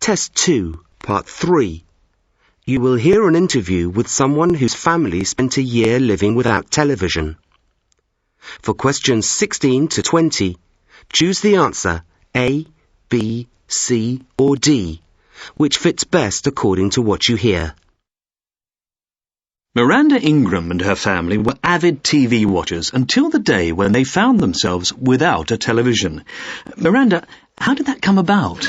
Test 2, Part 3. You will hear an interview with someone whose family spent a year living without television. For questions 16 to 20, choose the answer A, B, C or D, which fits best according to what you hear. Miranda Ingram and her family were avid TV watchers until the day when they found themselves without a television. Miranda, how did that come about?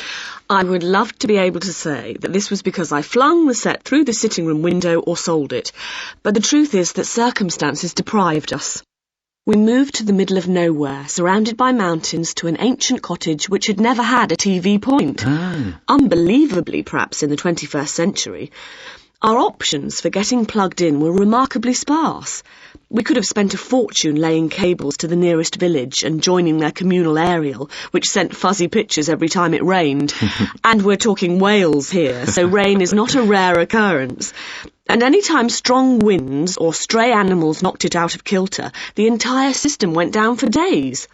I would love to be able to say that this was because I flung the set through the sitting room window or sold it, but the truth is that circumstances deprived us. We moved to the middle of nowhere, surrounded by mountains, to an ancient cottage which had never had a TV point. Unbelievably, perhaps, in the 21st century. Our options for getting plugged in were remarkably sparse. We could have spent a fortune laying cables to the nearest village and joining their communal aerial, which sent fuzzy pictures every time it rained. And we're talking Wales here, so rain is not a rare occurrence. And any time strong winds or stray animals knocked it out of kilter, the entire system went down for days.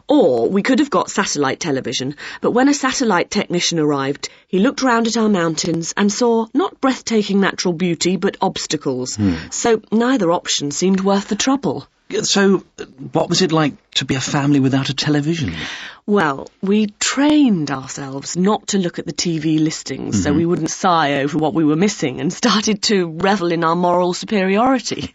Or we could have got satellite television, but when a satellite technician arrived, he looked round at our mountains and saw not breathtaking natural beauty, but obstacles. So neither option seemed worth the trouble. So, what was it like to be a family without a television? Well, we trained ourselves not to look at the TV listings so we wouldn't sigh over what we were missing and started to revel in our moral superiority.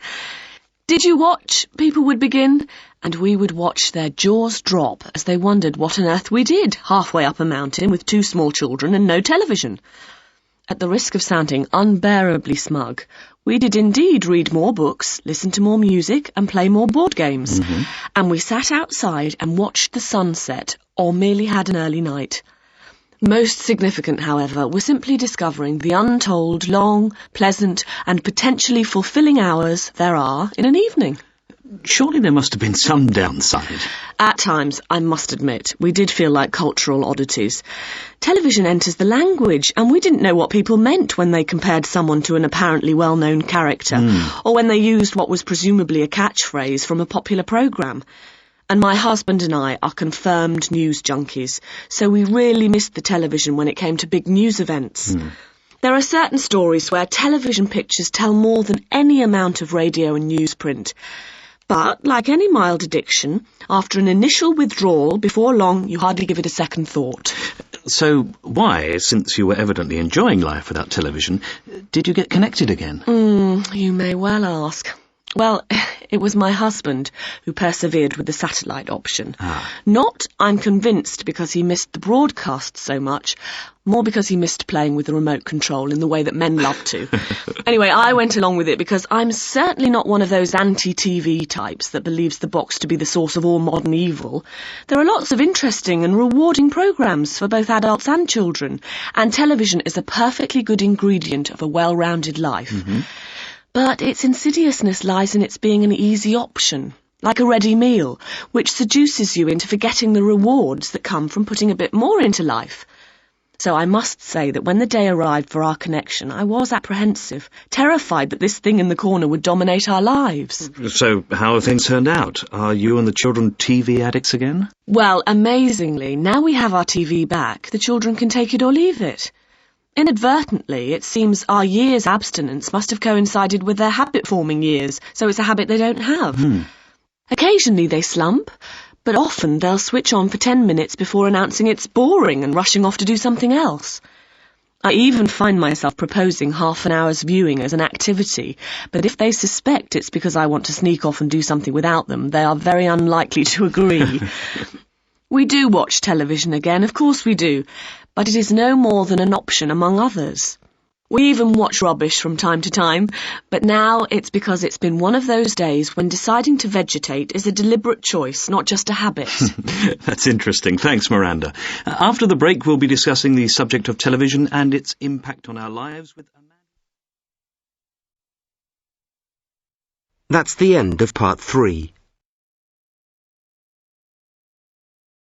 Did you watch? People would begin, and we would watch their jaws drop as they wondered what on earth we did halfway up a mountain with 2 small children and no television. At the risk of sounding unbearably smug, we did indeed read more books, listen to more music and play more board games. And we sat outside and watched the sunset or merely had an early night. Most significant, however, was simply discovering the untold, long, pleasant and potentially fulfilling hours there are in an evening. Surely there must have been some downside. At times, I must admit, we did feel like cultural oddities. Television enters the language, and we didn't know what people meant when they compared someone to an apparently well-known character, or when they used what was presumably a catchphrase from a popular programme. And my husband and I are confirmed news junkies, so we really missed the television when it came to big news events. There are certain stories where television pictures tell more than any amount of radio and newsprint. But, like any mild addiction, after an initial withdrawal, before long you hardly give it a second thought. So why, since you were evidently enjoying life without television, did you get connected again? You may well ask. Well, it was my husband who persevered with the satellite option. Not, I'm convinced, because he missed the broadcast so much, more because he missed playing with the remote control in the way that men love to. Anyway, I went along with it because I'm certainly not one of those anti-TV types that believes the box to be the source of all modern evil. There are lots of interesting and rewarding programmes for both adults and children, and television is a perfectly good ingredient of a well-rounded life. But its insidiousness lies in its being an easy option, like a ready meal, which seduces you into forgetting the rewards that come from putting a bit more into life. So I must say that when the day arrived for our connection, I was apprehensive, terrified that this thing in the corner would dominate our lives. So how have things turned out? Are you and the children TV addicts again? Well, amazingly, now we have our TV back, the children can take it or leave it. Inadvertently, it seems our year's abstinence must have coincided with their habit-forming years, so it's a habit they don't have. Occasionally they slump, but often they'll switch on for 10 minutes before announcing it's boring and rushing off to do something else. I even find myself proposing half an hour's viewing as an activity, but if they suspect it's because I want to sneak off and do something without them, they are very unlikely to agree. We do watch television again, of course we do, but it is no more than an option among others. We even watch rubbish from time to time, but now it's because it's been one of those days when deciding to vegetate is a deliberate choice, not just a habit. That's interesting. Thanks, Miranda. After the break, we'll be discussing the subject of television and its impact on our lives with Amanda. That's the end of Part 3.